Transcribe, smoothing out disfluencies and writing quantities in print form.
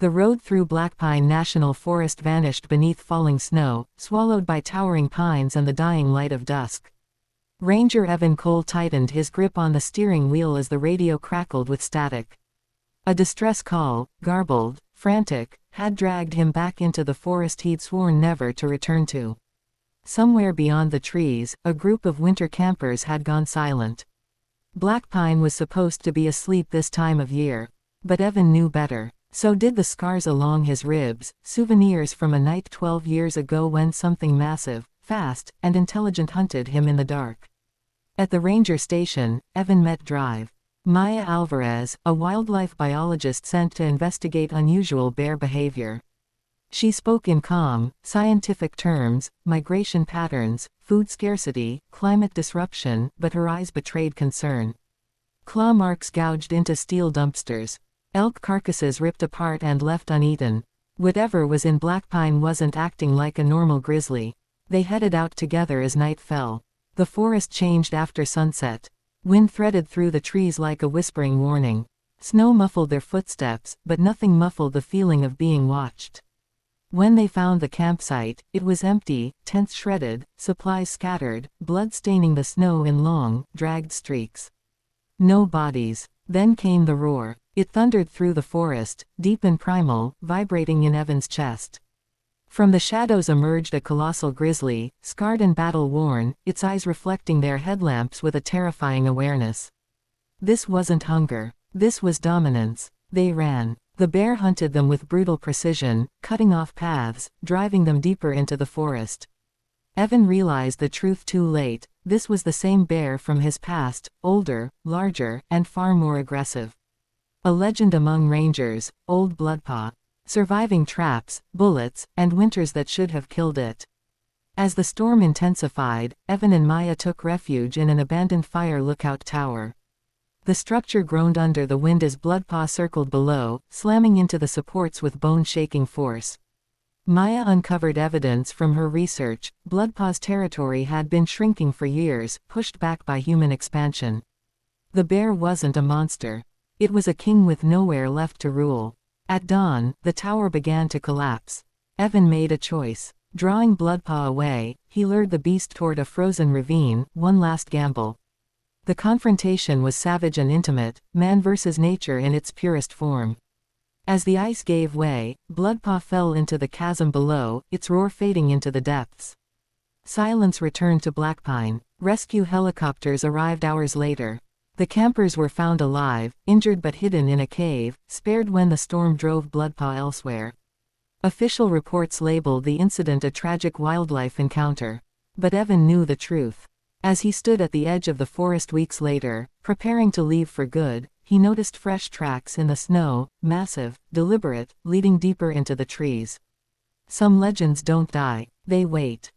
The road through Blackpine National Forest vanished beneath falling snow, swallowed by towering pines and the dying light of dusk. Ranger Evan Cole tightened his grip on the steering wheel as the radio crackled with static. A distress call, garbled, frantic, had dragged him back into the forest he'd sworn never to return to. Somewhere beyond the trees, a group of winter campers had gone silent. Blackpine was supposed to be asleep this time of year. But Evan knew better. So did the scars along his ribs, souvenirs from a night 12 years ago when something massive, fast, and intelligent hunted him in the dark. At the ranger station, Evan met Drive. Maya Alvarez, a wildlife biologist sent to investigate unusual bear behavior. She spoke in calm, scientific terms, migration patterns, food scarcity, climate disruption, but her eyes betrayed concern. Claw marks gouged into steel dumpsters. Elk carcasses ripped apart and left uneaten. Whatever was in Blackpine wasn't acting like a normal grizzly. They headed out together as night fell. The forest changed after sunset. Wind threaded through the trees like a whispering warning. Snow muffled their footsteps, but nothing muffled the feeling of being watched. When they found the campsite, it was empty, tents shredded, supplies scattered, blood staining the snow in long, dragged streaks. No bodies. Then came the roar. It thundered through the forest, deep and primal, vibrating in Evan's chest. From the shadows emerged a colossal grizzly, scarred and battle-worn, its eyes reflecting their headlamps with a terrifying awareness. This wasn't hunger. This was dominance. They ran. The bear hunted them with brutal precision, cutting off paths, driving them deeper into the forest. Evan realized the truth too late. This was the same bear from his past, older, larger, and far more aggressive. A legend among rangers, Old Bloodpaw. Surviving traps, bullets, and winters that should have killed it. As the storm intensified, Evan and Maya took refuge in an abandoned fire lookout tower. The structure groaned under the wind as Bloodpaw circled below, slamming into the supports with bone-shaking force. Maya uncovered evidence from her research. Bloodpaw's territory had been shrinking for years, pushed back by human expansion. The bear wasn't a monster. It was a king with nowhere left to rule. At dawn, the tower began to collapse. Evan made a choice. Drawing Bloodpaw away, he lured the beast toward a frozen ravine, one last gamble. The confrontation was savage and intimate, man versus nature in its purest form. As the ice gave way, Bloodpaw fell into the chasm below, its roar fading into the depths. Silence returned to Blackpine. Rescue helicopters arrived hours later. The campers were found alive, injured but hidden in a cave, spared when the storm drove Bloodpaw elsewhere. Official reports labeled the incident a tragic wildlife encounter. But Evan knew the truth. As he stood at the edge of the forest weeks later, preparing to leave for good, he noticed fresh tracks in the snow, massive, deliberate, leading deeper into the trees. Some legends don't die, they wait.